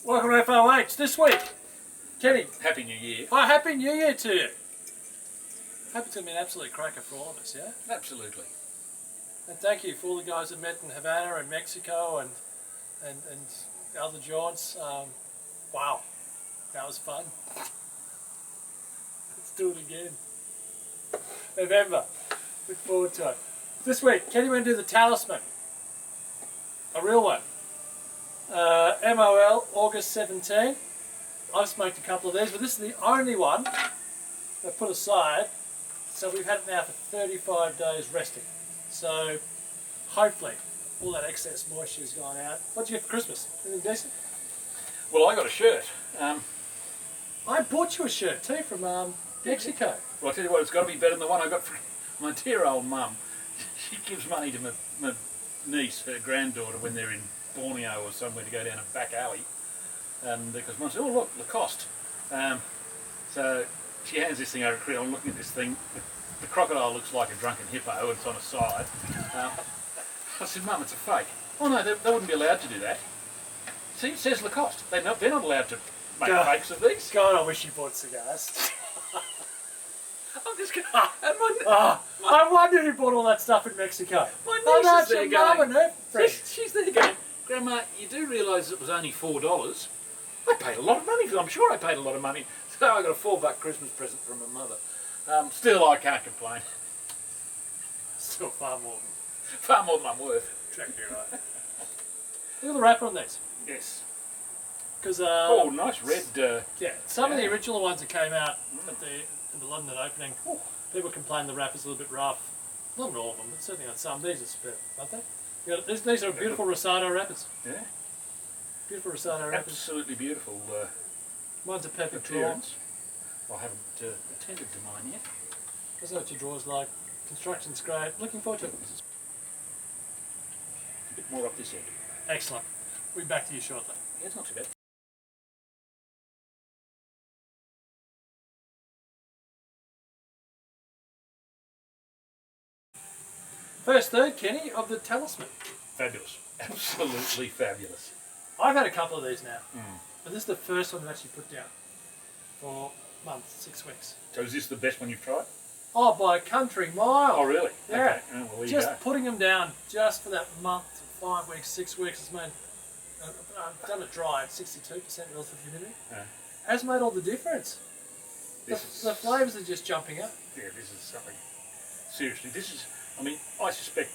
Welcome to FOH this week. Kenny. Happy New Year. Oh, Happy New Year to you. Hope it's going to be an absolute cracker for all of us, yeah? Absolutely. And thank you for all the guys that met in Havana and Mexico and other jaunts. Wow, that was fun. Let's do it again. November. Look forward to it. This week, Kenny went to do the Talisman. A real one. MOL, August 17. I've smoked a couple of these, but this is the only one I put aside. So we've had it now for 35 days resting. So hopefully all that excess moisture has gone out. What did you get for Christmas? Anything decent? Well, I got a shirt. I bought you a shirt too from Mexico. Well, I tell you what, it's got to be better than the one I got from my dear old mum. She gives money to my niece, her granddaughter, when they're in Borneo or somewhere to go down a back alley. Because mum said, oh look, Lacoste. So she hands this thing over to Chris. I'm looking at this thing. The crocodile looks like a drunken hippo. It's on a side. I said, Mum, it's a fake. Oh no, they wouldn't be allowed to do that. See, it says Lacoste. They're not allowed to make fakes of these. God, I wish you bought cigars. I'm just going I wonder who bought all that stuff in Mexico. My niece is there Mum and her friends. She's there going, Grandma, you do realise it was only $4? I paid a lot of money for it. I'm sure I paid a lot of money. So I got a $4 Christmas present from my mother. Still, I can't complain. Still far more than I'm worth. Exactly right. Look at the wrapper on these. Yes. Because oh, nice red. Yeah, some of the original ones that came out at the London opening, people complained the wrapper's a little bit rough. Not on all of them, but certainly on some. These are superb, aren't they? You know, these are beautiful Rosado wrappers. Yeah. Beautiful Rosado wrappers. Absolutely beautiful. Mine's a perfect appearance. I haven't attended to mine yet. That's what your draw's like. Construction's great. Looking forward to it. A bit more up this end. Excellent. We'll be back to you shortly. Yeah, it's not too bad. First third, Kenny, of the Talisman. Fabulous. Absolutely fabulous. I've had a couple of these now. But this is the first one I've actually put down for months, 6 weeks. So is this the best one you've tried? Oh, by a country mile. Oh, really? Yeah. Okay. Oh, well, there just you go. putting them down just for that month, 5 weeks, 6 weeks has made, I've done it dry at 62% relative humidity. Has made all the difference. The flavours are just jumping up. Yeah, this is something. Seriously, this is, I mean, I suspect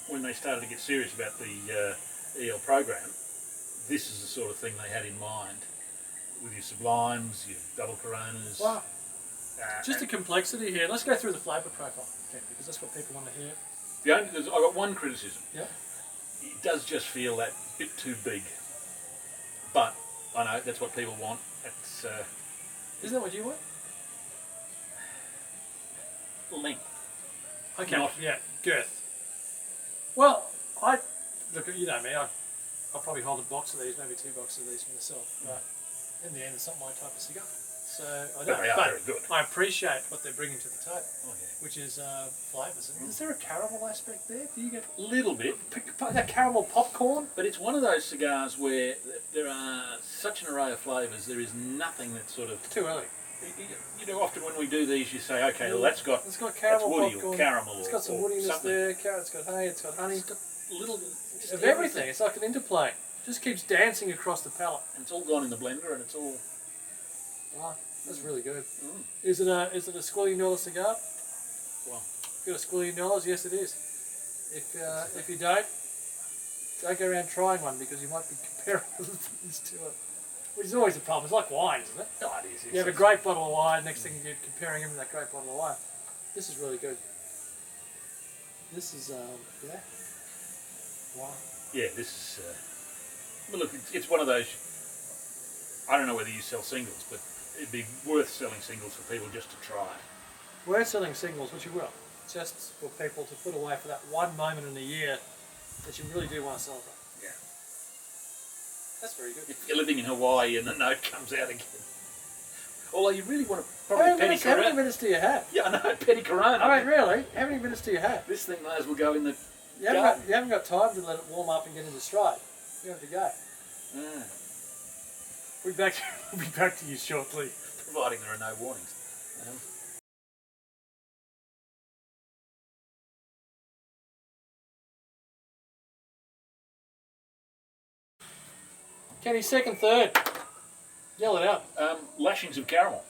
when they started to get serious about the EL program, this is the sort of thing they had in mind with your sublimes, your double coronas. Wow. Just the complexity here. Let's go through the flavour profile, okay, because that's what people want to hear. I've got one criticism. Yeah. It does just feel that bit too big. But I know that's what people want. It's isn't that what you want? Length. Okay. Yeah. Girth. Well, look. You know me. I'll probably hold a box of these, maybe 2 boxes of these for myself. But in the end, it's not my type of cigar. So I don't. But they are very good. I appreciate what they're bringing to the table, which is flavours. Is there a caramel aspect there? Do you get a little bit? That caramel popcorn? But it's one of those cigars where there are such an array of flavours. There is nothing that's sort of too early. You know, often when we do these, you say, okay, well, it's got caramel woody popcorn. or caramel. It's got some woodiness there. It's got hay. It's got honey. It's got a little of everything. It's like an interplay. It just keeps dancing across the palate. And it's all gone in the blender, and it's all. Wow. That's really good. Is it a $1 cigar? Well, you got $1 Yes, it is. If you don't go around trying one because you might be comparing other things to it, which is always a problem. It's like wine, isn't it? Oh, it is. You have a great bottle of wine. Next thing you're comparing them to that great bottle of wine. This is really good. This is yeah. Wow. Yeah, this is. Well, look, it's one of those. I don't know whether you sell singles, but it'd be worth selling singles for people just to try. We're selling singles, which you will, just for people to put away for that one moment in a year that you really do want to celebrate. Yeah. That's very good. If you're living in Hawaii and the note comes out again. Although you really want to probably Petty Corona. How many minutes do you have? Yeah, I know, Petty Corona. I mean, really? How many minutes do you have? This thing may as well go in the You haven't got time to let it warm up and get into stride. You have to go. We'll be back to you shortly. Providing there are no warnings. Kenny, second, third. Yell it out. Lashings of caramel.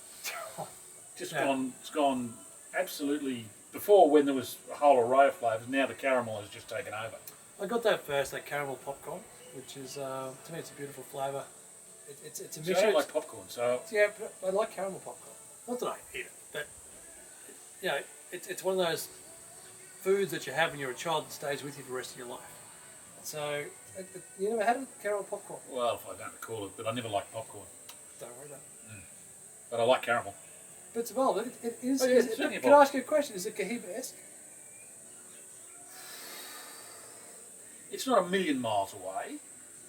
Just Yeah. gone. It's gone absolutely. Before, when there was a whole array of flavours, now the caramel has just taken over. I got that first, that caramel popcorn, which is to me it's a beautiful flavour. It's a So I mixture. don't like popcorn, so Yeah, but I like caramel popcorn. Not that I eat it, but you know, it's one of those foods that you have when you're a child that stays with you for the rest of your life. So you never had a caramel popcorn? well, if I don't recall it, but I never liked popcorn. Don't worry about it. But I like caramel. But it's well, it is. Oh, yeah, is it's it, certainly can I ask you a question? Is it Cohiba-esque? It's not a million miles away,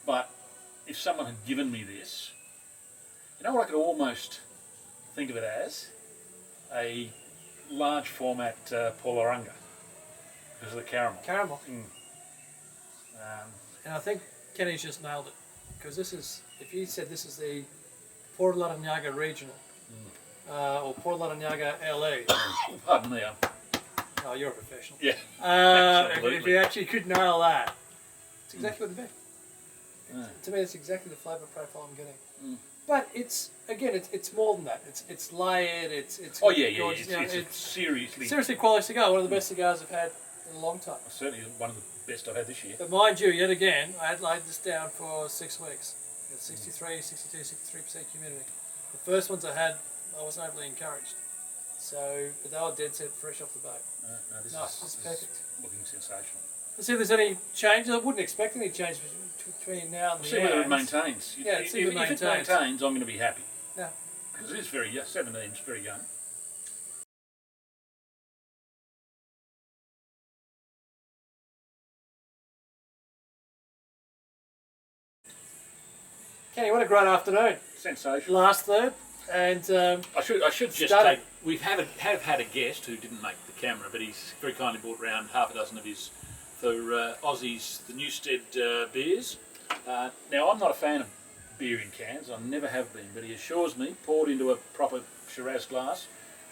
but if someone had given me this, you know what I could almost think of it as? A large format Pauloranga because of the caramel. Caramel. Um, And I think Kenny's just nailed it. Because this is, if you said this is the Port Laranyaga Regional, or Port Laranyaga LA, pardon me. oh, you're a professional. Yeah. If you actually could nail that, it's exactly what it'd be. Yeah. To me, it's exactly the flavour profile I'm getting. Mm. But it's it's more than that. It's layered. It's Oh yeah, yeah. gorgeous, you know, It's seriously, seriously quality cigar. One of the best cigars I've had in a long time. certainly one of the best I've had this year. But mind you, yet again, I had laid this down for 6 weeks. At 63, 62, 63% humidity. The first ones I had, I wasn't overly encouraged. So, but they were dead set fresh off the boat. No, this Nice, is it's perfect. looking sensational. Let's see if there's any changes. I wouldn't expect any change between now and We'll the see whether it end. maintains. Yeah, if, see if it if it maintains. maintains, I'm going to be happy. Yeah. Because it is very young. 17 is very young. Kenny, what a great afternoon. Sensational. Last third, and I should just Stunning. take. We have had a guest who didn't make the camera, but he's very kindly brought around half a dozen of his for Aussie's the Newstead beers. Now I'm not a fan of beer in cans. I never have been, but he assures me, poured into a proper Shiraz glass,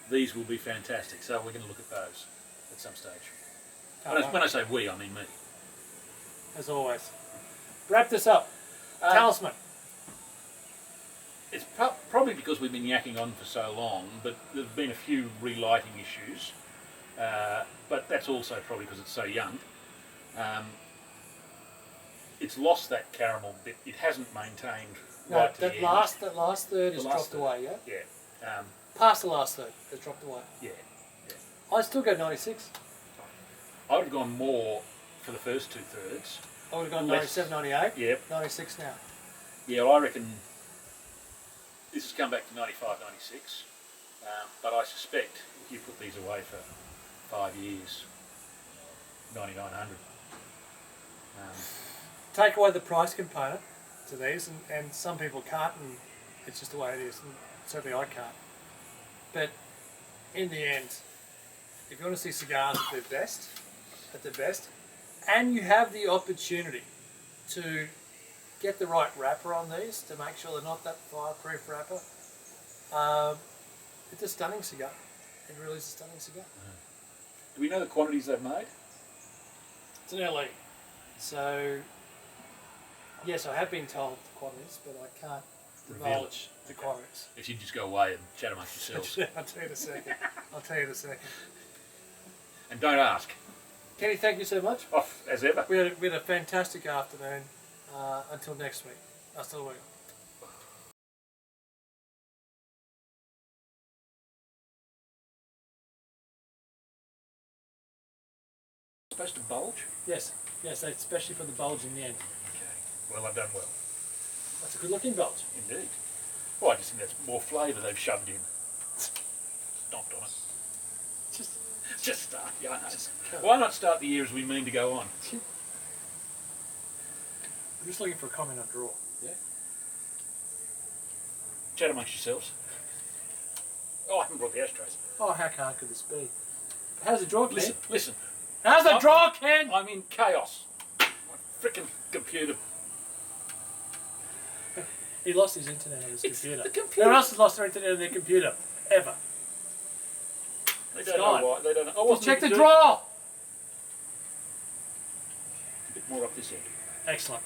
these will be fantastic. So we're going to look at those at some stage. When I say we, I mean me. as always, wrap this up. Talisman. It's probably because we've been yakking on for so long, but there's been a few relighting issues. But that's also probably because it's so young. It's lost that caramel bit. It hasn't maintained right to the end. That last third has last dropped third. away, yeah? Yeah. Past the last third has dropped away. Yeah. I still go 96. I would have gone more for the first two thirds. I would have gone Less. 97, 98. Yep. 96 now. Yeah, well, I reckon this has come back to 95, 96. But I suspect if you put these away for 5 years, 9900. Take away the price component to these, and some people can't, and it's just the way it is, and certainly I can't. But in the end, if you want to see cigars at their best, and you have the opportunity to get the right wrapper on these to make sure they're not that fireproof wrapper, it's a stunning cigar. It really is a stunning cigar. Do we know the quantities they've made? It's an LE. So, yes, I have been told the quantities, but I can't divulge the quantities. If you just go away and chat amongst yourselves. I'll tell you in a second. And don't ask. Kenny, thank you so much. Off as ever. We had a fantastic afternoon. Until next week. Hasta luego. Supposed to bulge? Yes, especially for the bulge in the end. Okay. Well, I've done well. That's a good looking bulge. Indeed. Well, I just think that's more flavour they've shoved in. Stomped on it. Just start. Yeah, I know. Why not start the year as we mean to go on? I'm just looking for a comment on draw. Yeah. Chat amongst yourselves. Oh, I haven't brought the ashtrays. Oh, how hard could this be? How's the draw, Ken? Listen. How's the draw, Ken? I'm in chaos. My frickin' computer. He lost his internet on his It's computer. the computer. No one else has lost their internet on their computer. Ever. They It's don't gone. know why. They don't know. I Well, wasn't check the even drawer! A bit more up this end. Excellent.